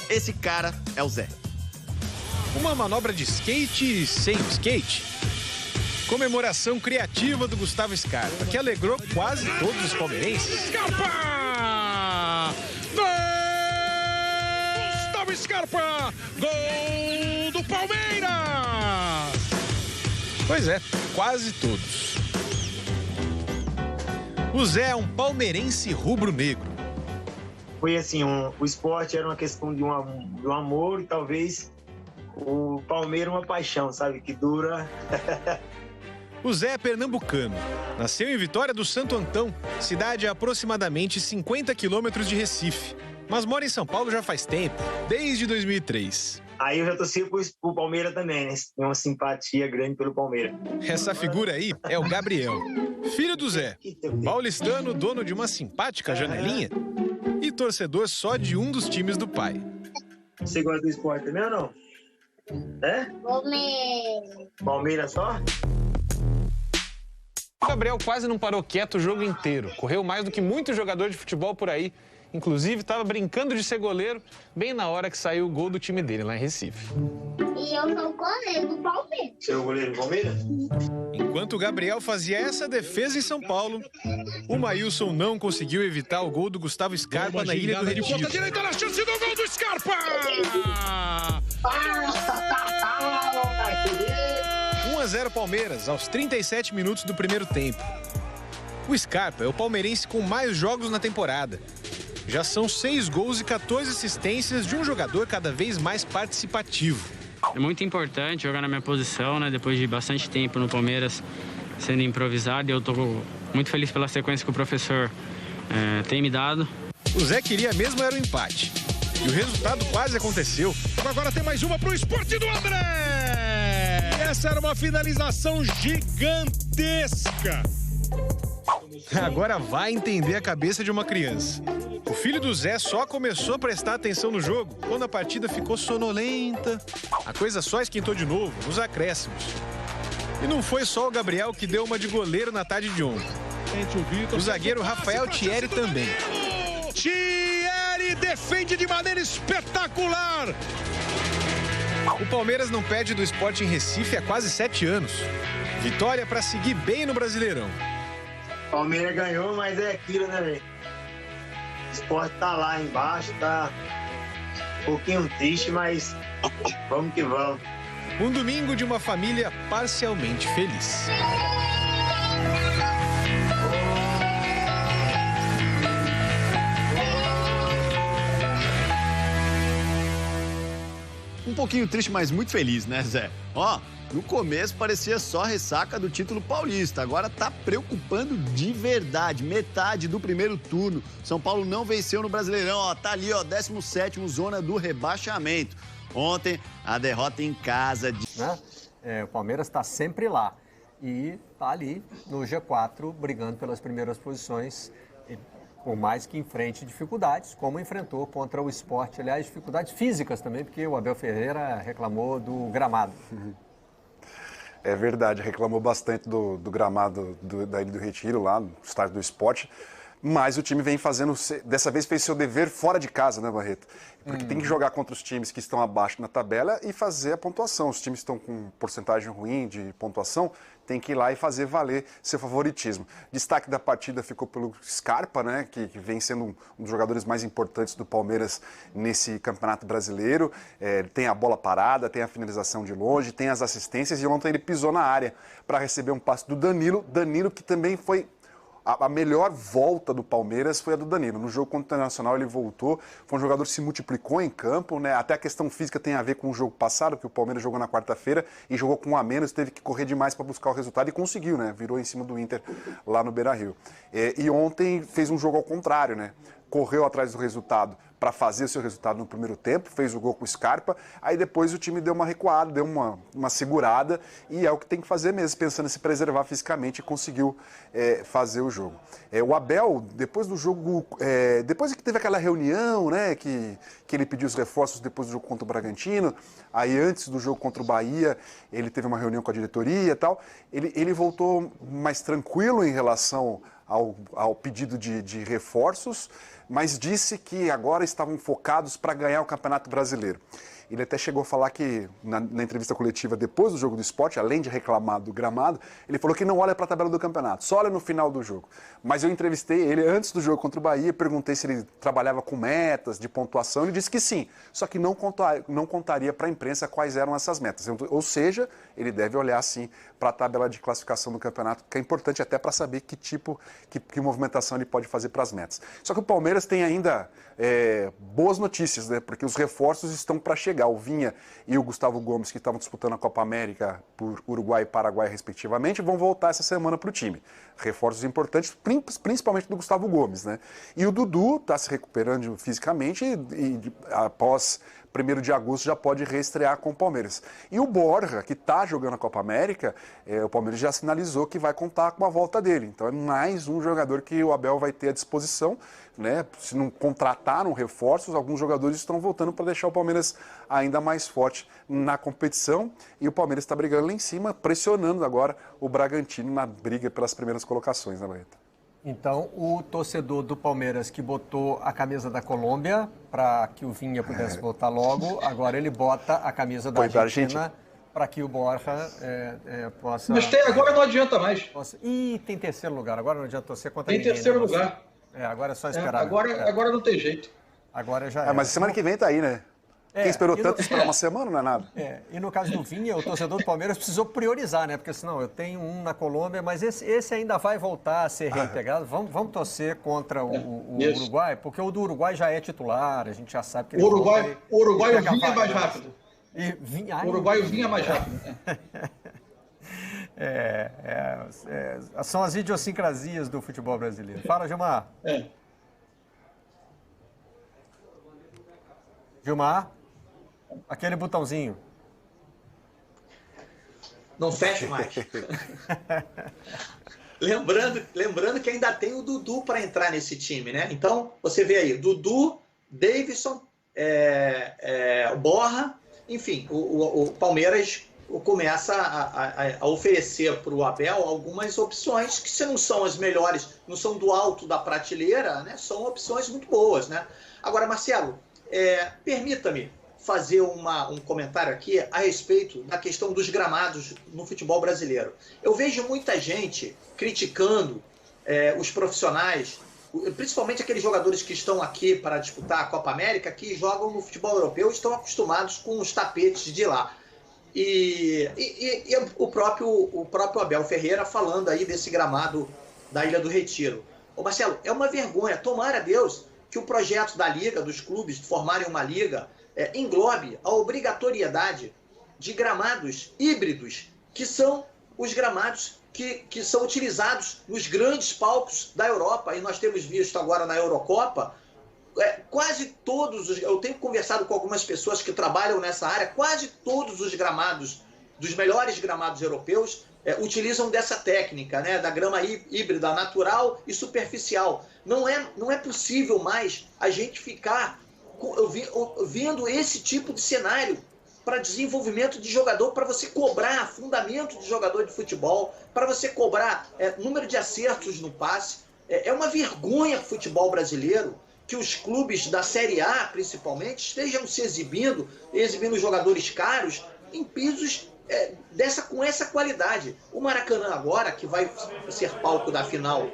Esse cara é o Zé. Uma manobra de skate sem o skate. Comemoração criativa do Gustavo Scarpa, que alegrou quase todos os palmeirenses. Scarpa! Gol! Gustavo Scarpa! Gol do Palmeiras! Pois é, quase todos. O Zé é um palmeirense rubro-negro. Foi assim, o esporte era uma questão de um amor e talvez o Palmeiras uma paixão, sabe? Que dura. O Zé é pernambucano. Nasceu em Vitória do Santo Antão, cidade a aproximadamente 50 quilômetros de Recife. Mas mora em São Paulo já faz tempo, desde 2003. Aí eu já torci pro Palmeiras também, né? Tem uma simpatia grande pelo Palmeiras. Essa figura aí é o Gabriel, filho do Zé. Paulistano, dono de uma simpática janelinha e torcedor só de um dos times do pai. Você gosta do esporte também ou não? É? Palmeiras. Palmeiras só? O Gabriel quase não parou quieto o jogo inteiro. Correu mais do que muitos jogadores de futebol por aí. Inclusive, estava brincando de ser goleiro bem na hora que saiu o gol do time dele lá em Recife. E eu sou goleiro do Palmeiras. Você é o goleiro do Palmeiras? Enquanto o Gabriel fazia essa defesa em São Paulo, o Maílson não conseguiu evitar o gol do Gustavo Scarpa na Ilha do De ponta Retiro. direita na chance do gol do Scarpa! 1-0 Palmeiras, aos 37 minutos do primeiro tempo. O Scarpa é o palmeirense com mais jogos na temporada. Já são 6 gols e 14 assistências de um jogador cada vez mais participativo. É muito importante jogar na minha posição, né? Depois de bastante tempo no Palmeiras sendo improvisado. Eu estou muito feliz pela sequência que o professor tem me dado. O Zé queria mesmo era o empate. E o resultado quase aconteceu. Agora tem mais uma pro esporte do André! E essa era uma finalização gigantesca. Agora vai entender a cabeça de uma criança. O filho do Zé só começou a prestar atenção no jogo quando a partida ficou sonolenta. A coisa só esquentou de novo, nos acréscimos. E não foi só o Gabriel que deu uma de goleiro na tarde de ontem. O zagueiro Rafael Thierry também. Thierry defende de maneira espetacular. O Palmeiras não perde do Sport em Recife há quase 7 anos. Vitória para seguir bem no Brasileirão. Palmeiras ganhou, mas é aquilo, né, velho? O esporte tá lá embaixo, tá um pouquinho triste, mas vamos que vamos. Um domingo de uma família parcialmente feliz. Um pouquinho triste, mas muito feliz, né, Zé? Ó, no começo parecia só ressaca do título paulista, agora tá preocupando de verdade. Metade do primeiro turno, São Paulo não venceu no Brasileirão, ó, tá ali, ó, 17º, zona do rebaixamento. Ontem, a derrota em casa de... O Palmeiras está sempre lá e está ali no G4 brigando pelas primeiras posições, por mais que enfrente dificuldades, como enfrentou contra o Sport. Aliás, dificuldades físicas também, porque o Abel Ferreira reclamou do gramado. É verdade, reclamou bastante do gramado da Ilha do Retiro, lá no estádio do Sport. Mas o time vem fazendo, dessa vez fez seu dever fora de casa, né, Barreto? Porque tem que jogar contra os times que estão abaixo na tabela e fazer a pontuação. Os times que estão com porcentagem ruim de pontuação, tem que ir lá e fazer valer seu favoritismo. Destaque da partida ficou pelo Scarpa, né, que vem sendo um dos jogadores mais importantes do Palmeiras nesse Campeonato Brasileiro. Tem a bola parada, tem a finalização de longe, tem as assistências e ontem ele pisou na área para receber um passe do Danilo. Danilo que também foi... A melhor volta do Palmeiras foi a do Danilo. No jogo contra o Internacional ele voltou, foi um jogador que se multiplicou em campo, né? Até a questão física tem a ver com o jogo passado, que o Palmeiras jogou na quarta-feira e jogou com um a menos, teve que correr demais para buscar o resultado e conseguiu, né? Virou em cima do Inter lá no Beira-Rio. E ontem fez um jogo ao contrário, né? Correu atrás do resultado para fazer o seu resultado no primeiro tempo, fez o gol com o Scarpa, aí depois o time deu uma recuada, deu uma segurada e é o que tem que fazer mesmo, pensando em se preservar fisicamente e conseguiu fazer o jogo. O Abel, depois do jogo, depois que teve aquela reunião, né, que ele pediu os reforços depois do jogo contra o Bragantino, aí antes do jogo contra o Bahia, ele teve uma reunião com a diretoria e tal, ele voltou mais tranquilo em relação ao pedido de reforços, mas disse que agora estavam focados para ganhar o Campeonato Brasileiro. Ele até chegou a falar que, na entrevista coletiva depois do jogo do Sport, além de reclamar do gramado, ele falou que não olha para a tabela do campeonato, só olha no final do jogo. Mas eu entrevistei ele antes do jogo contra o Bahia, perguntei se ele trabalhava com metas de pontuação, ele disse que sim, só que não contaria para a imprensa quais eram essas metas. Ou seja, ele deve olhar sim para a tabela de classificação do campeonato, que é importante até para saber que movimentação ele pode fazer para as metas. Só que o Palmeiras tem ainda boas notícias, né? Porque os reforços estão para chegar. O Vinha e o Gustavo Gomes, que estavam disputando a Copa América por Uruguai e Paraguai, respectivamente, vão voltar essa semana para o time. Reforços importantes, principalmente do Gustavo Gomes, né? E o Dudu está se recuperando fisicamente e após 1º de agosto já pode reestrear com o Palmeiras. E o Borja, que está jogando a Copa América, o Palmeiras já sinalizou que vai contar com a volta dele. Então é mais um jogador que o Abel vai ter à disposição, né? Se não contrataram reforços, alguns jogadores estão voltando para deixar o Palmeiras ainda mais forte na competição. E o Palmeiras está brigando lá em cima, pressionando agora o Bragantino na briga pelas primeiras colocações, né, Barreto? Então, o torcedor do Palmeiras que botou a camisa da Colômbia para que o Vinha pudesse voltar logo, agora ele bota a camisa da Argentina para que o Borja possa... Mas agora não adianta mais. Ih, tem terceiro lugar, agora não adianta torcer contra ninguém. Tem terceiro lugar. Agora é só esperar. Agora não tem jeito. Agora já é. Mas semana que vem tá aí, né? Quem esperou tanto esperar uma semana não é nada. E no caso do Vinha, o torcedor do Palmeiras precisou priorizar, né? Porque senão eu tenho um na Colômbia, mas esse ainda vai voltar a ser reintegrado. Vamos torcer contra o Uruguai, porque o do Uruguai já é titular, a gente já sabe que ele... O Uruguai o Vinha é mais rápido. O Uruguai o Vinha é mais rápido. São as idiosincrasias do futebol brasileiro. Fala, Gilmar. Gilmar, aquele botãozinho. Não fecha mais. lembrando que ainda tem o Dudu para entrar nesse time, né? Então, você vê aí, Dudu, Davidson, Borja, enfim, o Palmeiras começa a oferecer para o Abel algumas opções que, se não são as melhores, não são do alto da prateleira, né? São opções muito boas, né? Agora, Marcelo, permita-me fazer um comentário aqui a respeito da questão dos gramados no futebol brasileiro. Eu vejo muita gente criticando os profissionais, principalmente aqueles jogadores que estão aqui para disputar a Copa América, que jogam no futebol europeu e estão acostumados com os tapetes de lá. E o próprio Abel Ferreira falando aí desse gramado da Ilha do Retiro. Ô Marcelo, é uma vergonha, tomara a Deus que o projeto da Liga, dos clubes formarem uma liga, englobe a obrigatoriedade de gramados híbridos, que são os gramados que são utilizados nos grandes palcos da Europa. E nós temos visto agora na Eurocopa, quase todos, eu tenho conversado com algumas pessoas que trabalham nessa área, quase todos os gramados, dos melhores gramados europeus, utilizam dessa técnica, né, da grama híbrida natural e superficial. Não é possível mais a gente ficar vendo esse tipo de cenário para desenvolvimento de jogador, para você cobrar fundamento de jogador de futebol, para você cobrar número de acertos no passe. É uma vergonha para o futebol brasileiro que os clubes da Série A, principalmente, estejam se exibindo jogadores caros em pisos com essa qualidade. O Maracanã agora, que vai ser palco da final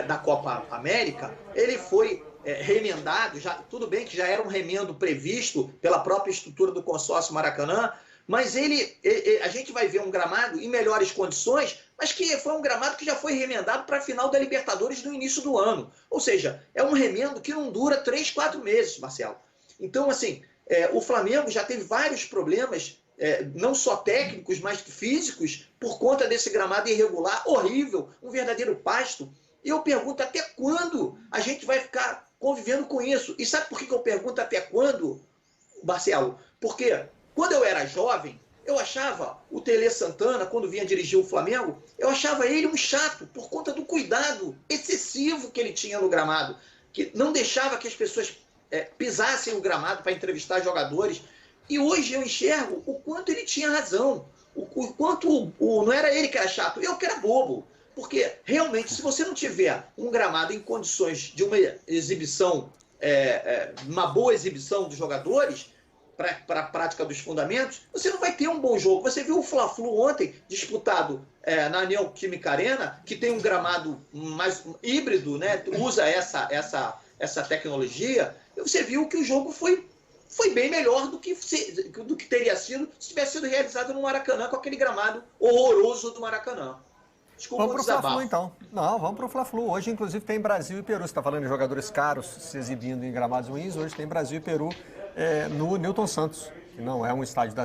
da Copa América, ele foi remendado, tudo bem que já era um remendo previsto pela própria estrutura do consórcio Maracanã, mas a gente vai ver um gramado em melhores condições, mas que foi um gramado que já foi remendado para a final da Libertadores no início do ano. Ou seja, é um remendo que não dura 3, 4 meses, Marcelo. Então, assim, o Flamengo já teve vários problemas, não só técnicos, mas físicos, por conta desse gramado irregular, horrível, um verdadeiro pasto. E eu pergunto até quando a gente vai ficar convivendo com isso. E sabe por que eu pergunto até quando, Marcelo? Porque quando eu era jovem, eu achava o Tele Santana, quando vinha dirigir o Flamengo, eu achava ele um chato por conta do cuidado excessivo que ele tinha no gramado, que não deixava que as pessoas pisassem o gramado para entrevistar jogadores. E hoje eu enxergo o quanto ele tinha razão, o quanto não era ele que era chato, eu que era bobo. Porque, realmente, se você não tiver um gramado em condições de uma exibição, uma boa exibição dos jogadores, para a prática dos fundamentos, você não vai ter um bom jogo. Você viu o Fla-Flu ontem, disputado na Neoquímica Arena, que tem um gramado mais híbrido, né? Usa essa tecnologia, e você viu que o jogo foi bem melhor do que teria sido se tivesse sido realizado no Maracanã, com aquele gramado horroroso do Maracanã. Desculpa, vamos para o Fla-Flu, então. Não, vamos para o Fla-Flu. Hoje, inclusive, tem Brasil e Peru. Você está falando de jogadores caros se exibindo em gramados ruins. Hoje tem Brasil e Peru no Newton Santos, que não é um estádio da